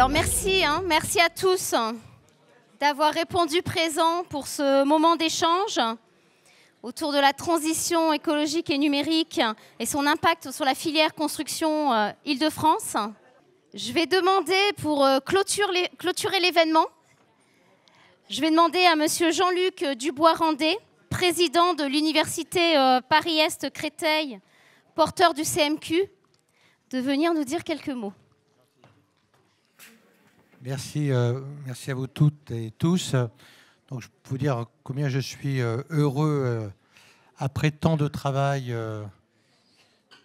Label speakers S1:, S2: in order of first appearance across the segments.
S1: Alors merci, merci à tous d'avoir répondu présent pour ce moment d'échange autour de la transition écologique et numérique et son impact sur la filière construction Île-de-France. Je vais demander pour clôturer l'événement, je vais demander à monsieur Jean-Luc Dubois-Randé, président de l'Université Paris-Est Créteil, porteur du CMQ, de venir nous dire quelques mots.
S2: Merci, merci à vous toutes et tous. Donc, je peux vous dire combien je suis heureux, après tant de travail,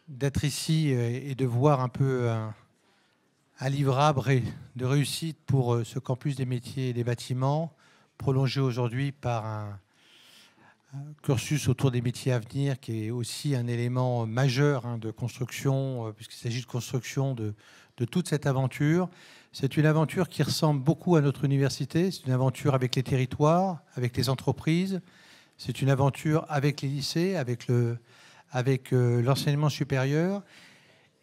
S2: d'être ici et de voir un peu un livrable de réussite pour ce campus des métiers et des bâtiments, prolongé aujourd'hui par un cursus autour des métiers à venir, qui est aussi un élément majeur de construction, puisqu'il s'agit de construction de toute cette aventure. C'est une aventure qui ressemble beaucoup à notre université. C'est une aventure avec les territoires, avec les entreprises. C'est une aventure avec les lycées, avec l'enseignement supérieur.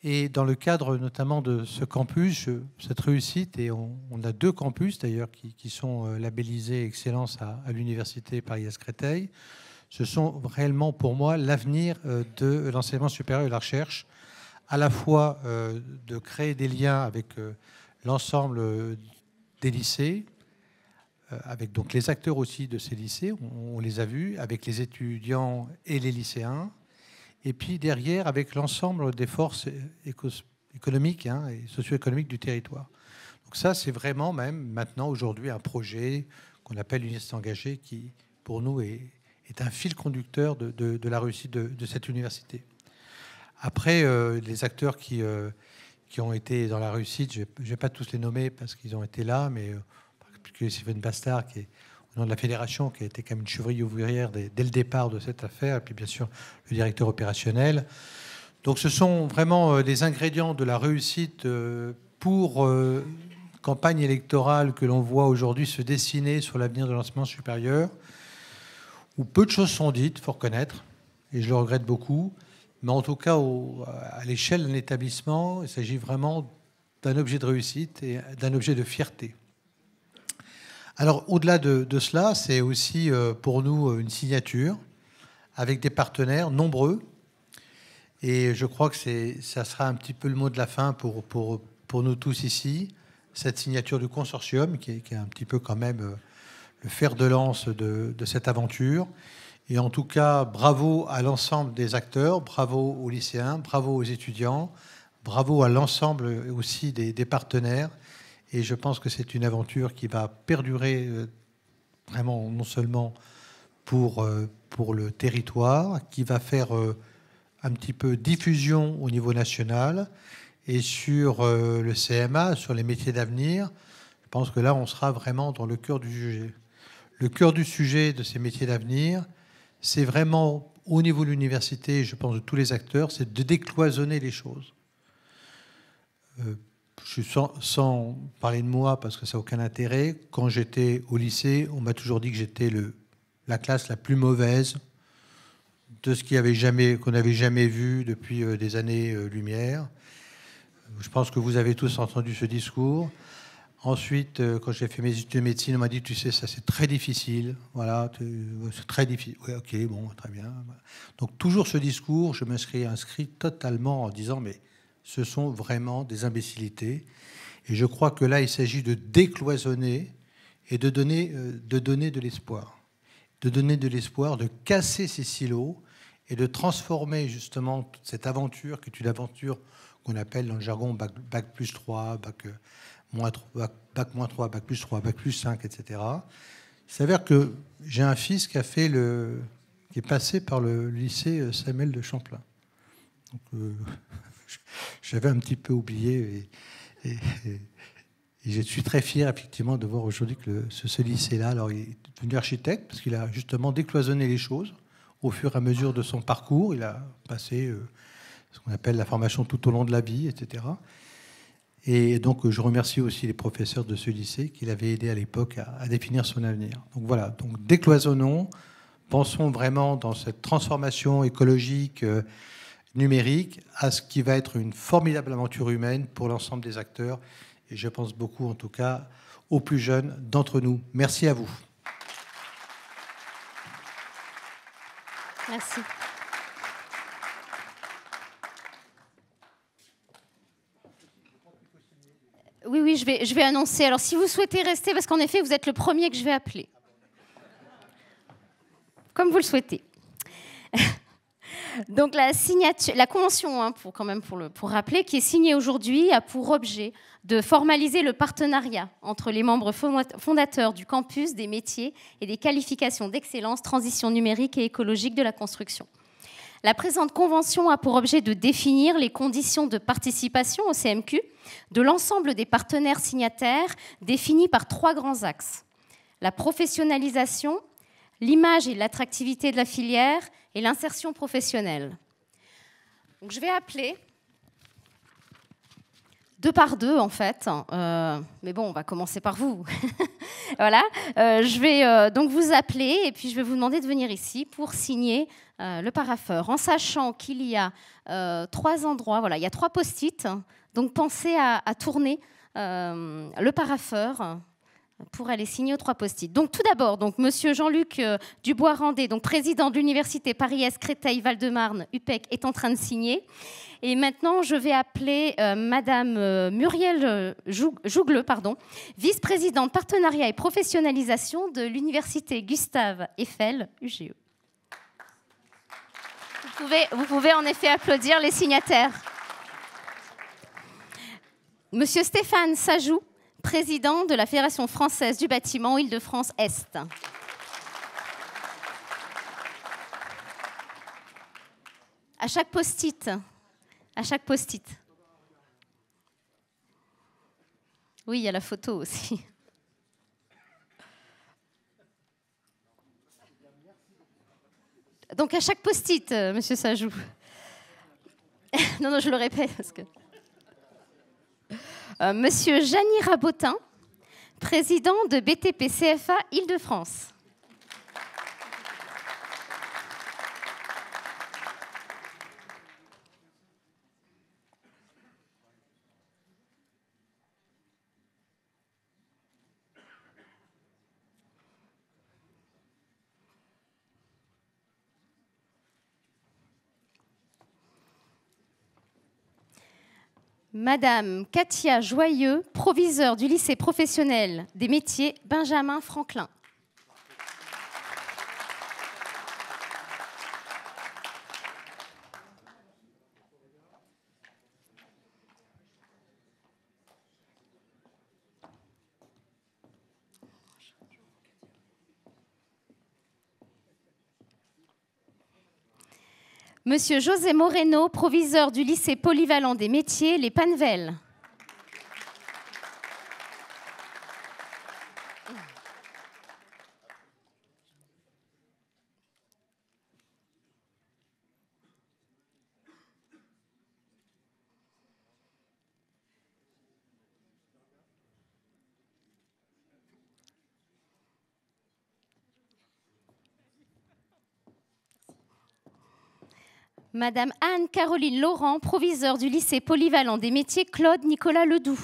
S2: Et dans le cadre notamment de ce campus, cette réussite, et on a 2 campus d'ailleurs qui sont labellisés Excellence à l'Université Paris-Est Créteil, ce sont réellement pour moi l'avenir de l'enseignement supérieur et de la recherche, à la fois de créer des liens avec l'ensemble des lycées, avec donc les acteurs aussi de ces lycées, on les a vus, avec les étudiants et les lycéens, et puis derrière avec l'ensemble des forces économiques et socio-économiques du territoire. Donc ça, c'est vraiment même maintenant, aujourd'hui, un projet qu'on appelle l'université engagée qui, pour nous, est un fil conducteur de la réussite de cette université. Après, les acteurs qui ont été dans la réussite, je ne vais pas tous les nommer parce qu'ils ont été là, mais plus que Sylvain Bastard, qui est au nom de la fédération, qui a été quand même une chevrière ouvrière dès le départ de cette affaire, et puis bien sûr le directeur opérationnel. Donc ce sont vraiment des ingrédients de la réussite pour campagne électorale que l'on voit aujourd'hui se dessiner sur l'avenir de l'enseignement supérieur, où peu de choses sont dites, il faut reconnaître, et je le regrette beaucoup. Mais en tout cas, à l'échelle d'un établissement, il s'agit vraiment d'un objet de réussite et d'un objet de fierté. Alors, au-delà de cela, c'est aussi pour nous une signature avec des partenaires nombreux. Et je crois que ça sera un petit peu le mot de la fin pour nous tous ici. Cette signature du consortium, qui est un petit peu quand même le fer de lance de cette aventure. Et en tout cas, bravo à l'ensemble des acteurs, bravo aux lycéens, bravo aux étudiants, bravo à l'ensemble aussi des partenaires. Et je pense que c'est une aventure qui va perdurer vraiment non seulement pour le territoire, qui va faire un petit peu diffusion au niveau national et sur le CMA, sur les métiers d'avenir. Je pense que là, on sera vraiment dans le cœur du sujet. Le cœur du sujet de ces métiers d'avenir, c'est vraiment, au niveau de l'université, je pense de tous les acteurs, c'est de décloisonner les choses. Je suis sans parler de moi, parce que ça n'a aucun intérêt. Quand j'étais au lycée, on m'a toujours dit que j'étais la classe la plus mauvaise de ce qu'on n'avait jamais vu depuis des années-lumière. Je pense que vous avez tous entendu ce discours. Ensuite, quand j'ai fait mes études de médecine, on m'a dit, tu sais, ça c'est très difficile. Voilà, c'est très difficile. Oui, ok, bon, très bien. Donc toujours ce discours, je inscrit totalement en disant, mais ce sont vraiment des imbécilités. Et je crois que là, il s'agit de décloisonner et de donner de l'espoir. De donner de l'espoir, de casser ces silos et de transformer justement toute cette aventure, qui est une aventure qu'on appelle dans le jargon bac plus 3, bac moins 3, bac plus 3, bac plus 5, etc. Il s'avère que j'ai un fils qui est passé par le lycée Samuel de Champlain. Donc, j'avais un petit peu oublié et je suis très fier effectivement de voir aujourd'hui que ce lycée-là, alors il est devenu architecte parce qu'il a justement décloisonné les choses au fur et à mesure de son parcours. Il a passé ce qu'on appelle la formation tout au long de la vie, etc. Et donc, je remercie aussi les professeurs de ce lycée qui l'avaient aidé à l'époque à définir son avenir. Donc voilà, donc décloisonnons, pensons vraiment dans cette transformation écologique, numérique, à ce qui va être une formidable aventure humaine pour l'ensemble des acteurs Et je pense beaucoup, en tout cas, aux plus jeunes d'entre nous. Merci à vous.
S1: Merci. Oui, oui, je vais annoncer. Alors, si vous souhaitez rester, parce qu'en effet, vous êtes le premier que je vais appeler. Comme vous le souhaitez. Donc, la convention, hein, pour rappeler, qui est signée aujourd'hui, a pour objet de formaliser le partenariat entre les membres fondateurs du campus des métiers et des qualifications d'excellence, transition numérique et écologique de la construction. La présente convention a pour objet de définir les conditions de participation au CMQ de l'ensemble des partenaires signataires définis par 3 grands axes. La professionnalisation, l'image et l'attractivité de la filière et l'insertion professionnelle. Donc, je vais appeler 2 par 2 en fait, mais bon, on va commencer par vous. Voilà, je vais donc vous appeler et puis je vais vous demander de venir ici pour signer le parapheur, en sachant qu'il y a 3 endroits, voilà, il y a 3 post-it, donc pensez à tourner le parapheur pour aller signer aux 3 post-it. Donc tout d'abord, Monsieur Jean-Luc Dubois-Randé, donc président de l'université Paris-Est Créteil-Val-de-Marne, UPEC, est en train de signer. Et maintenant, je vais appeler Madame Muriel Jougleux, vice-présidente partenariat et professionnalisation de l'université Gustave Eiffel, UGE. Vous pouvez en effet applaudir les signataires. Monsieur Stéphane Sajou, président de la Fédération française du bâtiment Île-de-France-Est. À chaque post-it. Oui, il y a la photo aussi. Donc à chaque post-it, Monsieur Sajou. Non, je le répète parce que... Monsieur Jani Rabotin, président de BTP CFA Île-de-France. Madame Katia Joyeux, proviseure du lycée professionnel des métiers Benjamin Franklin. Monsieur José Moreno, proviseur du lycée polyvalent des métiers, les Panvel. Madame Anne-Caroline Laurent, proviseure du lycée polyvalent des métiers Claude Nicolas Ledoux.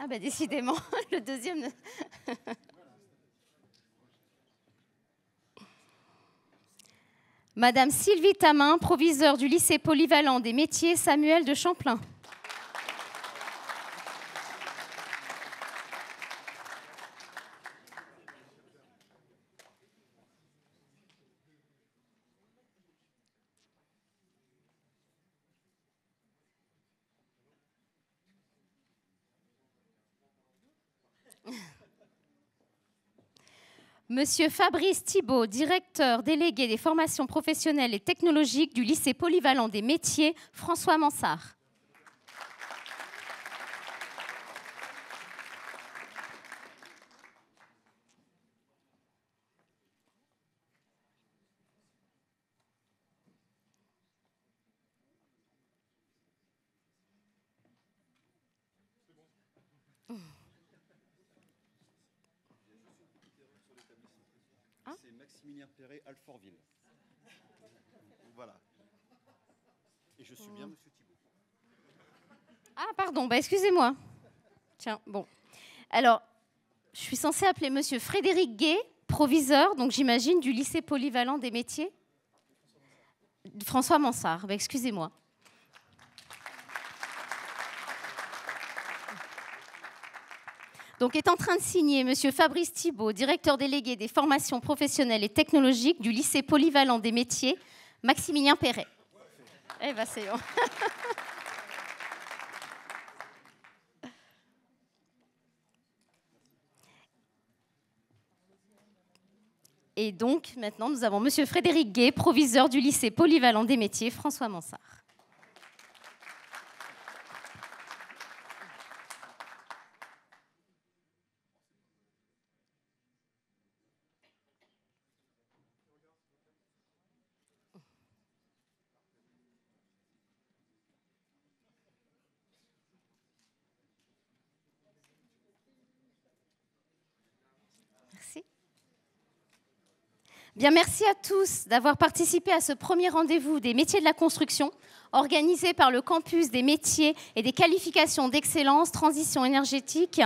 S1: Ah bah décidément, le deuxième... Madame Sylvie Tamin, proviseure du lycée polyvalent des métiers Samuel de Champlain. Monsieur Fabrice Thibault, directeur délégué des formations professionnelles et technologiques du lycée polyvalent des métiers François Mansart.
S3: Maximilien Perret, Alfortville. Voilà. Et je suis bien Monsieur Thibault.
S1: Ah, pardon, bah, excusez-moi. Tiens, bon. Alors, je suis censée appeler Monsieur Frédéric Gay, proviseur, donc j'imagine, du lycée polyvalent des métiers. François Mansart, bah, excusez-moi. Donc est en train de signer Monsieur Fabrice Thibault, directeur délégué des formations professionnelles et technologiques du lycée polyvalent des métiers, Maximilien Perret. Eh ben c'est bon. Et donc maintenant nous avons Monsieur Frédéric Gay, proviseur du lycée polyvalent des métiers, François Mansart. Merci. Bien, merci à tous d'avoir participé à ce premier rendez-vous des métiers de la construction, organisé par le campus des métiers et des qualifications d'excellence, transition énergétique,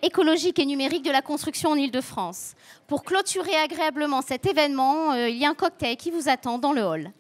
S1: écologique et numérique de la construction en Île-de-France. Pour clôturer agréablement cet événement, il y a un cocktail qui vous attend dans le hall.